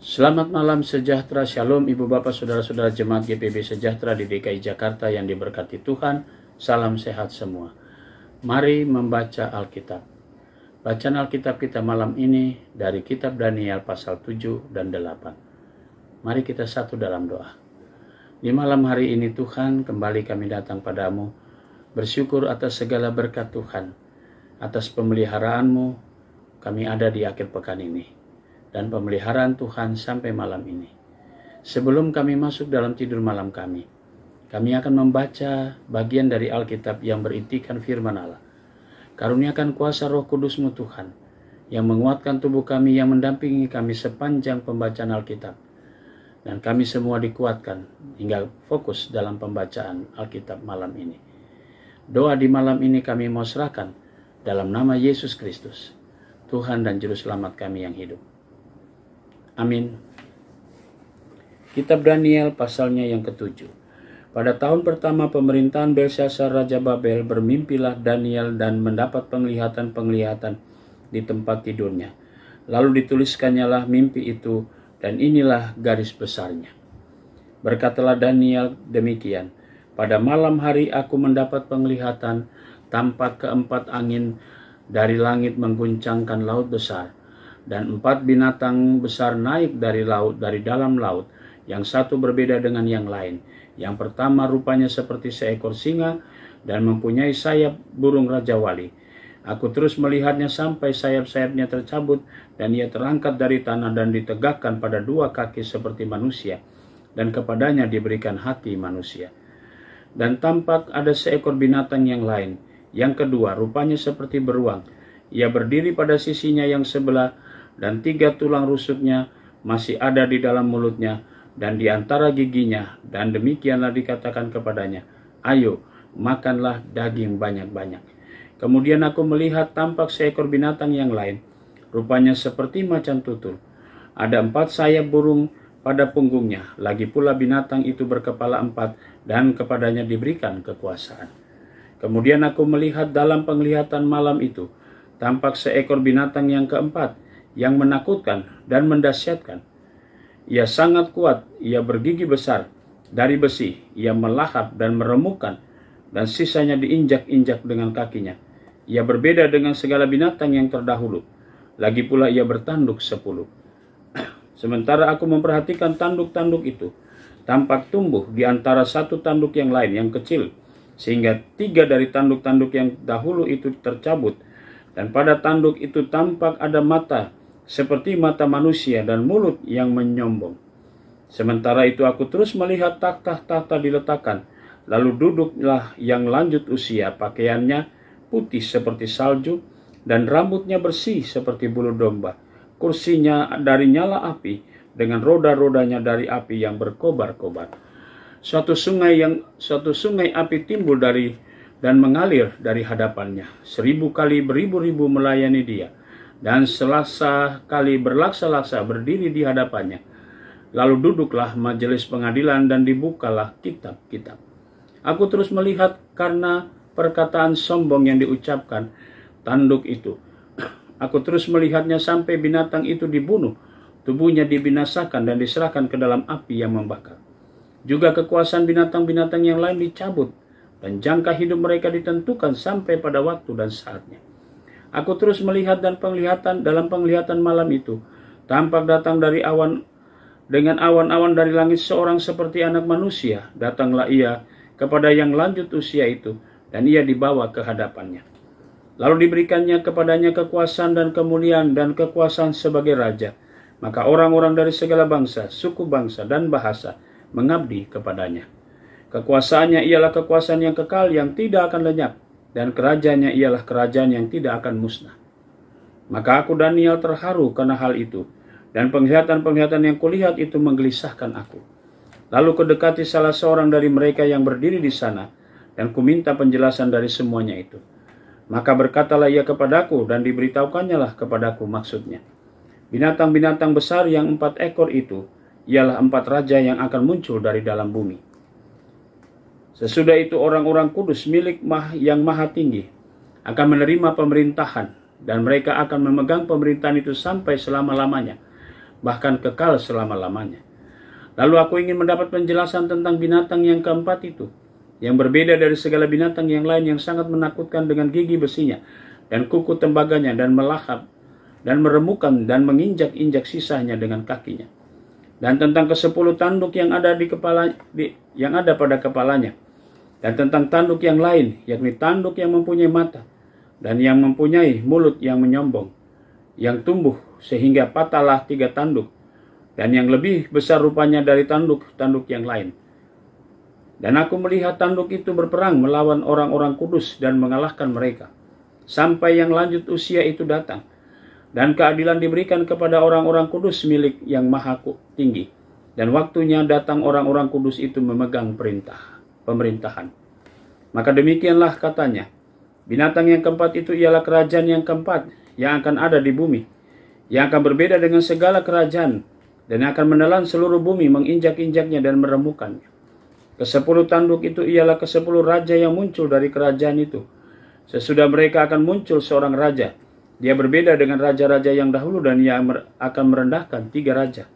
Selamat malam sejahtera, shalom Ibu Bapak Saudara-saudara Jemaat GPB Sejahtera di DKI Jakarta yang diberkati Tuhan. Salam sehat semua. Mari membaca Alkitab. Bacaan Alkitab kita malam ini dari kitab Daniel pasal 7 dan 8. Mari kita satu dalam doa. Di malam hari ini Tuhan, kembali kami datang padamu, bersyukur atas segala berkat Tuhan, atas pemeliharaan-Mu kami ada di akhir pekan ini, dan pemeliharaan Tuhan sampai malam ini. Sebelum kami masuk dalam tidur malam kami akan membaca bagian dari Alkitab yang berintikan firman Allah. Karuniakan kuasa Roh Kudus-Mu Tuhan, yang menguatkan tubuh kami, yang mendampingi kami sepanjang pembacaan Alkitab. Dan kami semua dikuatkan hingga fokus dalam pembacaan Alkitab malam ini. Doa di malam ini kami mau serahkan dalam nama Yesus Kristus, Tuhan dan Juru Selamat kami yang hidup. Amin. Kitab Daniel pasalnya yang ke-7. Pada tahun pertama pemerintahan Belshazzar Raja Babel, bermimpilah Daniel dan mendapat penglihatan-penglihatan di tempat tidurnya. Lalu dituliskannya lah mimpi itu, dan inilah garis besarnya. Berkatalah Daniel demikian, pada malam hari aku mendapat penglihatan, tampak keempat angin dari langit mengguncangkan laut besar, dan 4 binatang besar naik dari laut, dari dalam laut, yang satu berbeda dengan yang lain. Yang pertama rupanya seperti seekor singa dan mempunyai sayap burung Raja Wali. Aku terus melihatnya sampai sayap-sayapnya tercabut dan ia terangkat dari tanah dan ditegakkan pada 2 kaki seperti manusia, dan kepadanya diberikan hati manusia. Dan tampak ada seekor binatang yang lain, yang kedua rupanya seperti beruang. Ia berdiri pada sisinya yang sebelah, dan 3 tulang rusuknya masih ada di dalam mulutnya dan di antara giginya, dan demikianlah dikatakan kepadanya, ayo, makanlah daging banyak-banyak. Kemudian aku melihat tampak seekor binatang yang lain, rupanya seperti macan tutul. Ada 4 sayap burung pada punggungnya, lagi pula binatang itu berkepala 4, dan kepadanya diberikan kekuasaan. Kemudian aku melihat dalam penglihatan malam itu, tampak seekor binatang yang keempat, yang menakutkan dan mendahsyatkan. Ia sangat kuat, ia bergigi besar dari besi, ia melahap dan meremukkan, dan sisanya diinjak-injak dengan kakinya. Ia berbeda dengan segala binatang yang terdahulu, lagi pula ia bertanduk 10. Sementara aku memperhatikan tanduk-tanduk itu, tampak tumbuh di antara satu tanduk yang lain yang kecil, sehingga 3 dari tanduk-tanduk yang dahulu itu tercabut, dan pada tanduk itu tampak ada mata seperti mata manusia dan mulut yang menyombong. Sementara itu aku terus melihat takhta-takhta diletakkan, lalu duduklah yang lanjut usia, pakaiannya putih seperti salju dan rambutnya bersih seperti bulu domba. Kursinya dari nyala api, dengan roda-rodanya dari api yang berkobar-kobar. Suatu sungai api timbul dari dan mengalir dari hadapannya. 1000 kali beribu-ribu melayani dia, dan selasa kali berlaksa-laksa berdiri di hadapannya. Lalu duduklah majelis pengadilan dan dibukalah kitab-kitab. Aku terus melihat karena perkataan sombong yang diucapkan tanduk itu. Aku terus melihatnya sampai binatang itu dibunuh, tubuhnya dibinasakan dan diserahkan ke dalam api yang membakar. Juga kekuasaan binatang-binatang yang lain dicabut, dan jangka hidup mereka ditentukan sampai pada waktu dan saatnya. Aku terus melihat dan dalam penglihatan malam itu, tampak datang dari awan, dengan awan-awan dari langit seorang seperti anak manusia. Datanglah ia kepada yang lanjut usia itu, dan ia dibawa ke hadapannya. Lalu diberikannya kepadanya kekuasaan dan kemuliaan dan kekuasaan sebagai raja. Maka orang-orang dari segala bangsa, suku bangsa, dan bahasa mengabdi kepadanya. Kekuasaannya ialah kekuasaan yang kekal, yang tidak akan lenyap, dan kerajaannya ialah kerajaan yang tidak akan musnah. Maka aku Daniel terharu karena hal itu, dan penglihatan-penglihatan yang kulihat itu menggelisahkan aku. Lalu kudekati salah seorang dari mereka yang berdiri di sana, dan kuminta penjelasan dari semuanya itu. Maka berkatalah ia kepadaku, dan diberitahukannya lah kepadaku maksudnya. Binatang-binatang besar yang 4 ekor itu ialah 4 raja yang akan muncul dari dalam bumi. Sesudah itu orang-orang kudus milik yang maha tinggi akan menerima pemerintahan, dan mereka akan memegang pemerintahan itu sampai selama-lamanya. bahkan kekal selama-lamanya. Lalu aku ingin mendapat penjelasan tentang binatang yang keempat itu, yang berbeda dari segala binatang yang lain, yang sangat menakutkan dengan gigi besinya dan kuku tembaganya, dan melahap dan meremukan dan menginjak-injak sisanya dengan kakinya. Dan tentang ke-10 tanduk yang ada pada kepalanya, dan tentang tanduk yang lain, yakni tanduk yang mempunyai mata dan yang mempunyai mulut yang menyombong, yang tumbuh sehingga patahlah 3 tanduk, dan yang lebih besar rupanya dari tanduk-tanduk yang lain. Dan aku melihat tanduk itu berperang melawan orang-orang kudus dan mengalahkan mereka, sampai yang lanjut usia itu datang. Dan keadilan diberikan kepada orang-orang kudus milik yang maha tinggi. Dan waktunya datang orang-orang kudus itu memegang pemerintahan. Maka demikianlah katanya, binatang yang keempat itu ialah kerajaan yang keempat yang akan ada di bumi, yang akan berbeda dengan segala kerajaan, dan akan menelan seluruh bumi, menginjak-injaknya dan meremukannya. Ke-10 tanduk itu ialah ke-10 raja yang muncul dari kerajaan itu. Sesudah mereka akan muncul seorang raja. Dia berbeda dengan raja-raja yang dahulu, dan ia akan merendahkan 3 raja.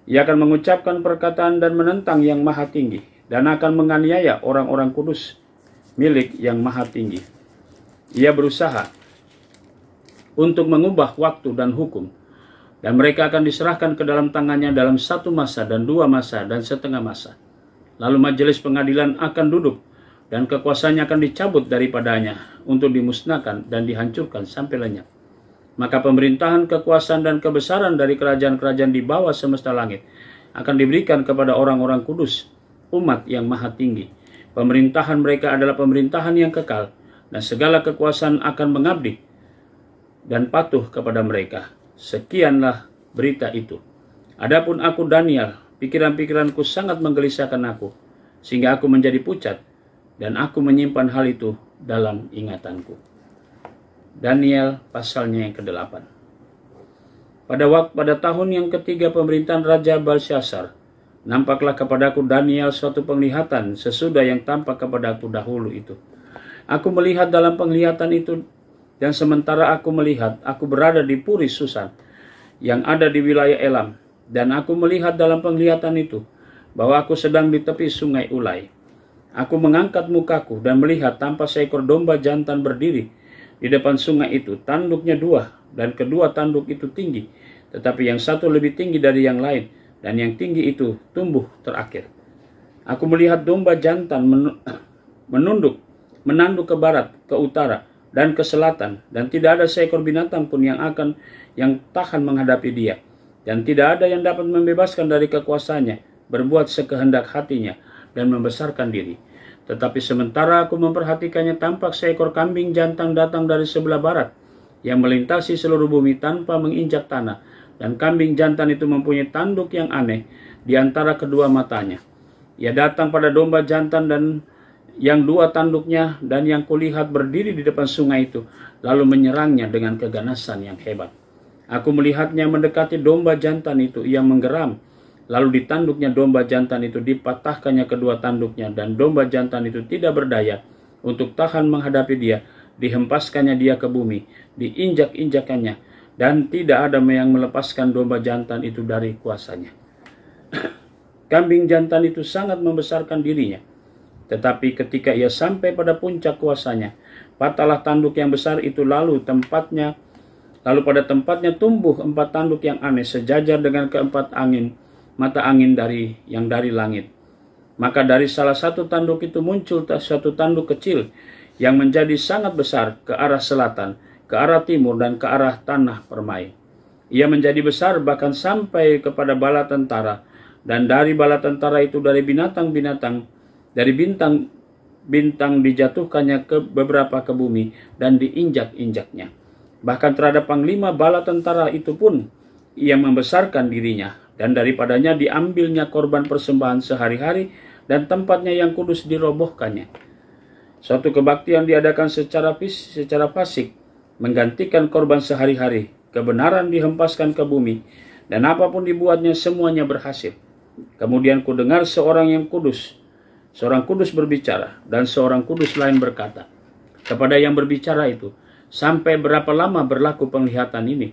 Ia akan mengucapkan perkataan dan menentang yang maha tinggi, dan akan menganiaya orang-orang kudus milik yang maha tinggi. Ia berusaha untuk mengubah waktu dan hukum, dan mereka akan diserahkan ke dalam tangannya dalam 1 masa dan 2 masa dan setengah masa. Lalu majelis pengadilan akan duduk, dan kekuasaannya akan dicabut daripadanya untuk dimusnahkan dan dihancurkan sampai lenyap. Maka pemerintahan, kekuasaan, dan kebesaran dari kerajaan-kerajaan di bawah semesta langit akan diberikan kepada orang-orang kudus, umat yang maha tinggi. Pemerintahan mereka adalah pemerintahan yang kekal, dan segala kekuasaan akan mengabdi dan patuh kepada mereka. Sekianlah berita itu. Adapun aku Daniel, pikiran-pikiranku sangat menggelisahkan aku, sehingga aku menjadi pucat, dan aku menyimpan hal itu dalam ingatanku. Daniel pasalnya yang ke-8. Pada tahun yang ketiga pemerintahan Raja Belshazzar, nampaklah kepadaku Daniel suatu penglihatan sesudah yang tampak kepadaku dahulu itu. Aku melihat dalam penglihatan itu, dan sementara aku melihat, aku berada di Puri Susan yang ada di wilayah Elam. Dan aku melihat dalam penglihatan itu bahwa aku sedang di tepi sungai Ulai. Aku mengangkat mukaku dan melihat tanpa seekor domba jantan berdiri di depan sungai itu. Tanduknya 2, dan kedua tanduk itu tinggi, tetapi yang satu lebih tinggi dari yang lain, dan yang tinggi itu tumbuh terakhir. Aku melihat domba jantan menanduk ke barat, ke utara, dan ke selatan, dan tidak ada seekor binatang pun yang tahan menghadapi dia, dan tidak ada yang dapat membebaskan dari kekuasaannya, berbuat sekehendak hatinya, dan membesarkan diri. Tetapi sementara aku memperhatikannya, tampak seekor kambing jantan datang dari sebelah barat, yang melintasi seluruh bumi tanpa menginjak tanah, dan kambing jantan itu mempunyai tanduk yang aneh di antara kedua matanya. Ia datang pada domba jantan dan yang 2 tanduknya, dan yang kulihat berdiri di depan sungai itu, lalu menyerangnya dengan keganasan yang hebat. Aku melihatnya mendekati domba jantan itu, ia menggeram, lalu di tanduknya domba jantan itu dipatahkannya kedua tanduknya, dan domba jantan itu tidak berdaya untuk tahan menghadapi dia, dihempaskannya dia ke bumi, diinjak-injakannya, dan tidak ada yang melepaskan domba jantan itu dari kuasanya. Kambing jantan itu sangat membesarkan dirinya, tetapi ketika ia sampai pada puncak kuasanya, patahlah tanduk yang besar itu, lalu pada tempatnya tumbuh 4 tanduk yang aneh, sejajar dengan ke-4 mata angin dari langit. Maka dari salah satu tanduk itu muncul suatu tanduk kecil yang menjadi sangat besar ke arah selatan, ke arah timur, dan ke arah tanah permai. Ia menjadi besar bahkan sampai kepada bala tentara, dan dari bala tentara itu, dari bintang dijatuhkannya ke beberapa ke bumi dan diinjak-injaknya. Bahkan terhadap panglima bala tentara itu pun ia membesarkan dirinya, dan daripadanya diambilnya korban persembahan sehari-hari, dan tempatnya yang kudus dirobohkannya. Suatu kebaktian diadakan secara fasik, menggantikan korban sehari-hari. Kebenaran dihempaskan ke bumi, dan apapun dibuatnya semuanya berhasil. Kemudian kudengar seorang kudus berbicara, dan seorang kudus lain berkata kepada yang berbicara itu, sampai berapa lama berlaku penglihatan ini?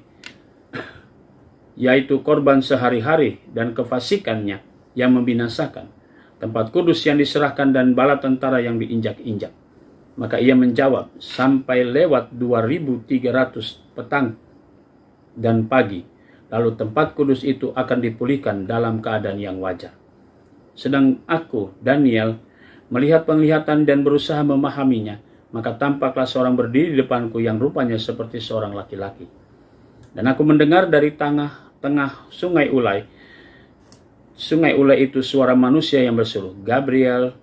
yaitu korban sehari-hari dan kefasikannya yang membinasakan, tempat kudus yang diserahkan dan bala tentara yang diinjak-injak. Maka ia menjawab, sampai lewat 2300 petang dan pagi, lalu tempat kudus itu akan dipulihkan dalam keadaan yang wajar. Sedang aku, Daniel, melihat penglihatan dan berusaha memahaminya, maka tampaklah seorang berdiri di depanku yang rupanya seperti seorang laki-laki. Dan aku mendengar dari tengah sungai Ulai itu suara manusia yang berseru, Gabriel,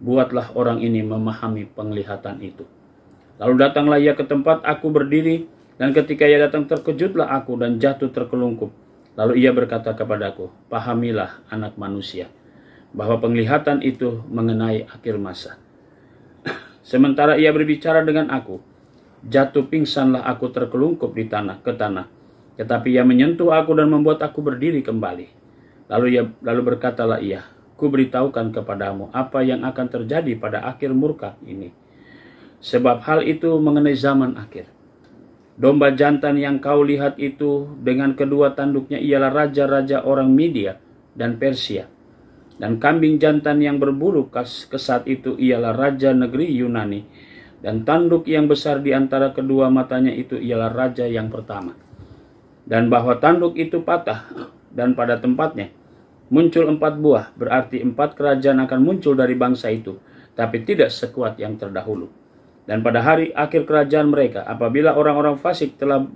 buatlah orang ini memahami penglihatan itu. Lalu datanglah ia ke tempat aku berdiri, dan ketika ia datang terkejutlah aku dan jatuh terkelungkup. Lalu ia berkata kepadaku, pahamilah anak manusia, bahwa penglihatan itu mengenai akhir masa. Sementara ia berbicara dengan aku, jatuh pingsanlah aku terkelungkup ke tanah. Tetapi ia menyentuh aku dan membuat aku berdiri kembali. Lalu berkatalah ia, ku beritahukan kepadamu apa yang akan terjadi pada akhir murka ini. Sebab hal itu mengenai zaman akhir. Domba jantan yang kau lihat itu dengan kedua tanduknya ialah raja-raja orang Media dan Persia. Dan kambing jantan yang berbulu kesat itu ialah raja negeri Yunani. Dan tanduk yang besar di antara kedua matanya itu ialah raja yang pertama. Dan bahwa tanduk itu patah dan pada tempatnya muncul 4 buah, berarti 4 kerajaan akan muncul dari bangsa itu, tapi tidak sekuat yang terdahulu. Dan pada hari akhir kerajaan mereka, apabila orang-orang fasik telah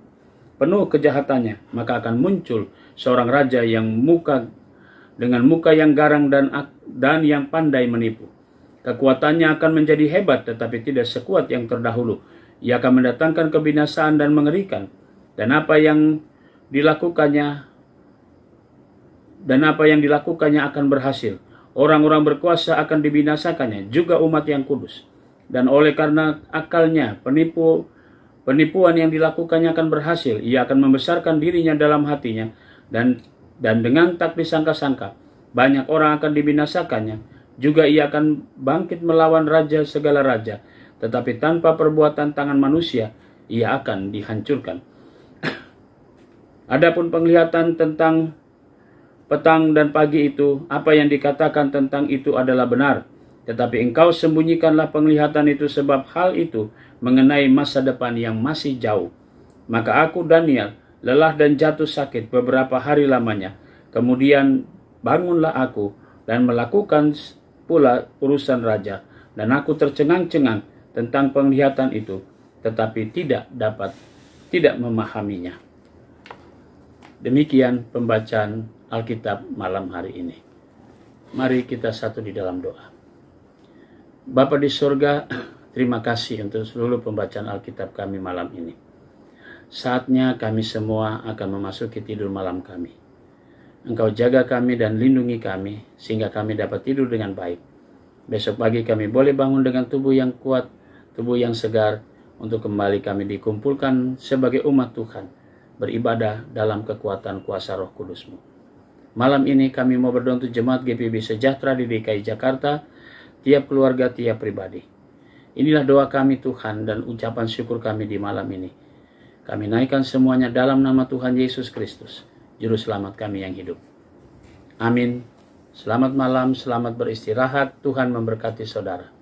penuh kejahatannya, maka akan muncul seorang raja yang dengan muka yang garang dan yang pandai menipu. Kekuatannya akan menjadi hebat, tetapi tidak sekuat yang terdahulu. Ia akan mendatangkan kebinasaan dan mengerikan, dan apa yang dilakukannya akan berhasil. Orang-orang berkuasa akan dibinasakannya, juga umat yang kudus. Dan oleh karena akalnya, penipuan yang dilakukannya akan berhasil. Ia akan membesarkan dirinya dalam hatinya, dan dengan tak disangka-sangka, banyak orang akan dibinasakannya. Juga ia akan bangkit melawan raja segala raja, tetapi tanpa perbuatan tangan manusia, ia akan dihancurkan. Adapun penglihatan tentang petang dan pagi itu, apa yang dikatakan tentang itu adalah benar. Tetapi engkau sembunyikanlah penglihatan itu, sebab hal itu mengenai masa depan yang masih jauh. Maka aku, Daniel, lelah dan jatuh sakit beberapa hari lamanya. Kemudian bangunlah aku dan melakukan pula urusan raja. Dan aku tercengang-cengang tentang penglihatan itu, tetapi tidak memahaminya. Demikian pembacaan Alkitab malam hari ini. Mari kita satu di dalam doa. Bapa di surga, terima kasih untuk seluruh pembacaan Alkitab kami malam ini. Saatnya kami semua akan memasuki tidur malam kami. Engkau jaga kami dan lindungi kami, sehingga kami dapat tidur dengan baik. Besok pagi kami boleh bangun dengan tubuh yang kuat, tubuh yang segar, untuk kembali kami dikumpulkan sebagai umat Tuhan, beribadah dalam kekuatan kuasa Roh Kudus-Mu. Malam ini kami mau berdoa untuk jemaat GPIB Sejahtera di DKI Jakarta, tiap keluarga, tiap pribadi. Inilah doa kami Tuhan dan ucapan syukur kami di malam ini. Kami naikkan semuanya dalam nama Tuhan Yesus Kristus, Juru Selamat kami yang hidup. Amin. Selamat malam, selamat beristirahat. Tuhan memberkati saudara.